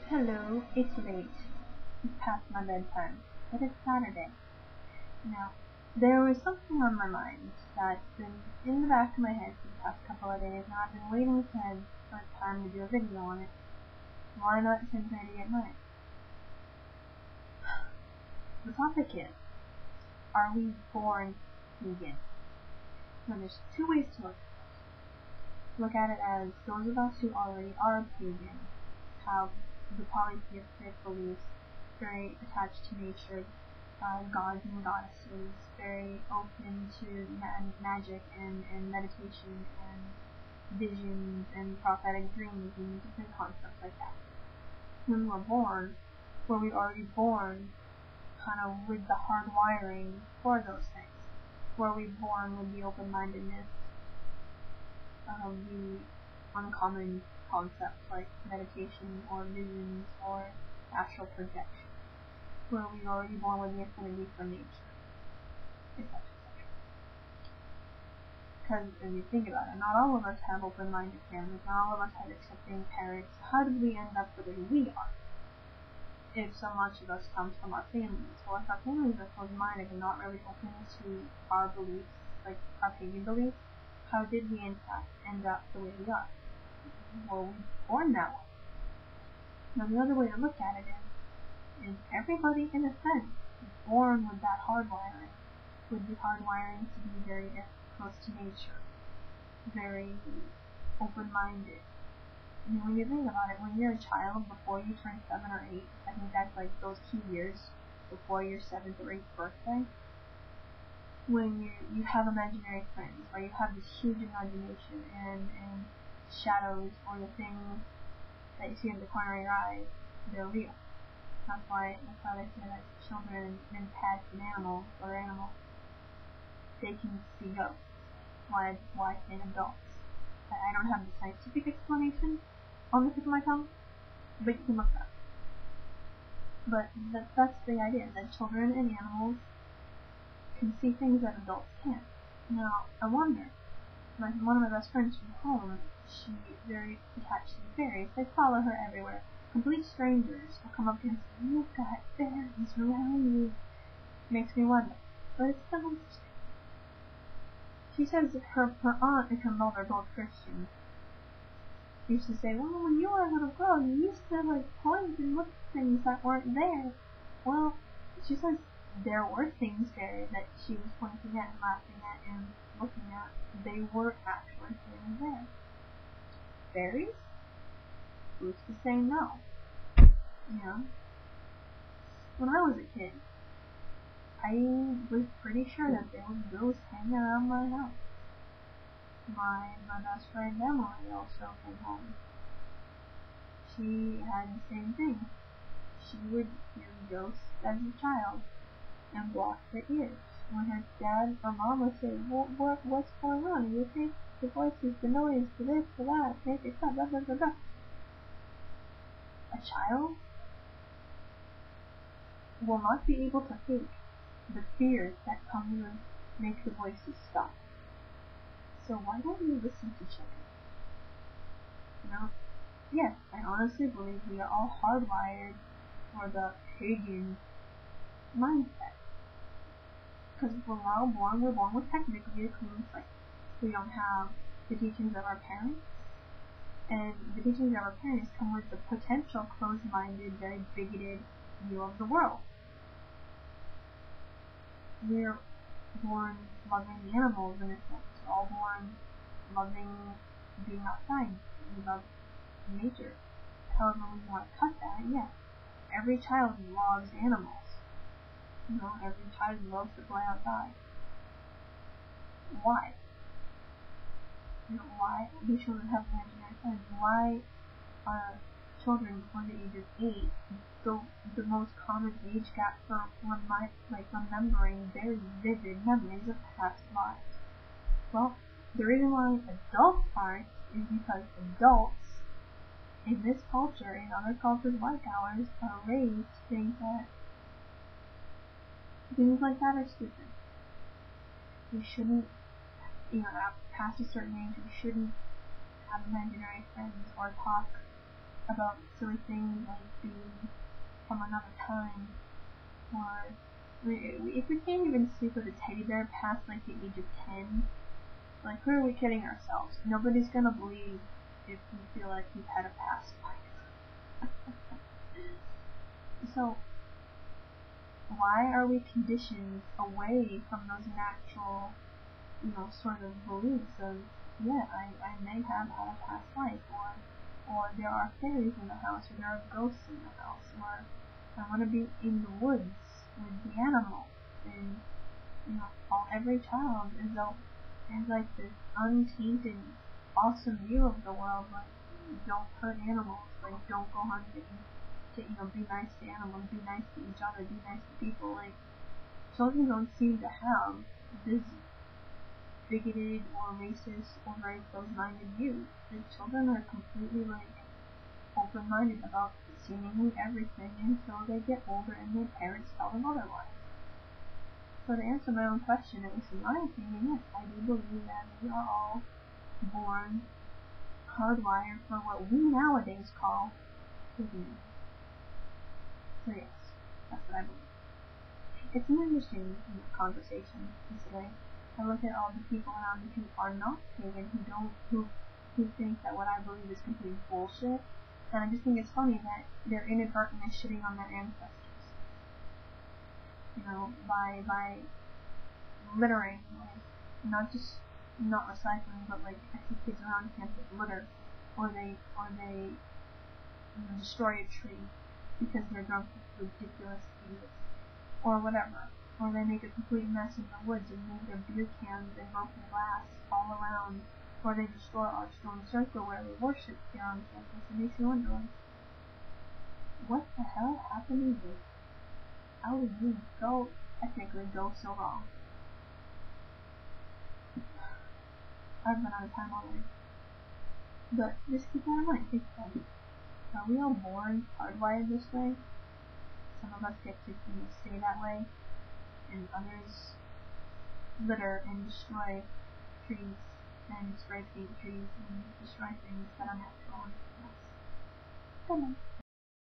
Hello, it's late. It's past my bedtime, but it's Saturday. Now, there was something on my mind that's been in the back of my head for the past couple of days, and I've been waiting for time to do a video on it. Why not 10:30 at night? The topic is, are we born pagan? Now, there's two ways to look at it as those of us who already are pagan have the polytheistic beliefs, very attached to nature, gods and goddesses, very open to magic and meditation and visions and prophetic dreams and different concepts like that. When we're born, were we already born kind of with the hard wiring for those things? Were we born with the open-mindedness, the uncommon concepts like meditation or visions or astral projection? Were we already born with the affinity for nature, etc., etc.? Because if you think about it, not all of us have open-minded families, not all of us have accepting parents. How did we end up the way we are? If so much of us comes from our families. Well, if our families are closed-minded and not really open to our beliefs, like our pagan beliefs, how did we in fact end up the way we are? Well, we were born that way. Now, the other way to look at it is everybody, in a sense, is born with that hardwiring, with the hardwiring to be very close to nature, very open-minded. I mean, when you think about it, when you're a child, before you turn 7 or 8, I think that's like those key years before your 7th or 8th birthday, when you have imaginary friends, or you have this huge imagination and shadows or the things that you see in the corner of your eyes, they're real. That's why they say that children and pets and animals, they can see ghosts. Why can't adults? I don't have the scientific explanation on the tip of my tongue, but you can look that up. But that's the idea, that children and animals can see things that adults can't. Now, I wonder, like one of my best friends from home, she's very attached to the fairies. They follow her everywhere. Complete strangers will come up to her and say, "You've got fairies around you." Makes me wonder. But it's so interesting. She says that her aunt and her mother, both Christians, used to say, "Well, when you were a little girl, you used to like point and look at things that weren't there." Well, she says there were things there that she was pointing at and laughing at and looking at. They were actually things there. Fairies? Who's to say no? You know? When I was a kid, I was pretty sure that there was ghosts hanging around my house. My best friend Emily also came home. She had the same thing. She would hear ghosts as a child and block her ears. When her dad or mom would say, what's going on? Are you okay? The voices, the noise, the this, the that, make it stop, blah, blah, blah, blah. A child will not be able to fake the fear that comes and makes the voices stop. So why don't we listen to children? You know? Yes, I honestly believe we are all hardwired for the pagan mindset. Because we're born with technically a clean slate. We don't have the teachings of our parents, and the teachings of our parents come with the potential closed-minded, very bigoted view of the world. We're born loving animals in a sense. We're all born loving being outside. We love nature. However, when you want to cut that, yes, every child loves animals. You know, every child loves to play outside. Why? You know, why do children have imaginary friends? Why are children before the age of 8 the most common age gap for remembering very vivid memories of past lives? Well, the reason why adults aren't is because adults in this culture, in other cultures like ours, are raised to think that things like that are stupid. We shouldn't, you know, past a certain age, we shouldn't have imaginary friends or talk about silly things like being from another time, or if we can't even sleep with a teddy bear past like the age of 10, like who are we kidding ourselves? Nobody's gonna believe if we feel like we've had a past life. So why are we conditioned away from those natural, sort of beliefs of, yeah, I may have had a past life, or there are fairies in the house, or there are ghosts in the house, or I want to be in the woods with the animals, and every child has like this untainted, awesome view of the world, like don't hurt animals, like don't go hunting, be nice to animals, be nice to each other, be nice to people. Like children don't seem to have this bigoted or racist or very closed-minded view. The children are completely like open-minded about seemingly everything until they get older and their parents tell them otherwise. So to answer my own question, at least in my opinion, yes, I do believe that we are all born hardwired for what we nowadays call paganism. So yes, that's what I believe. It's an interesting conversation today. I look at all the people around me who are not pagan, who think that what I believe is complete bullshit, and I just think it's funny that they're inadvertently shitting on their ancestors. By littering, like not recycling, but like I see kids around campus litter, or they destroy a tree because they're drunk with ridiculous ideas, or whatever, or they make a complete mess in the woods and leave their beer cans and broken glass all around, or they destroy our stone circle where we worship here on campus. It makes you wonder, like, what the hell happened to you? How did you technically go so wrong? I've run out of time already. But just keep that in mind. Think about it. Are we all born hardwired this way? Some of us get to stay that way, and others litter and destroy trees and spray paint trees and destroy things that are natural and us. Good night.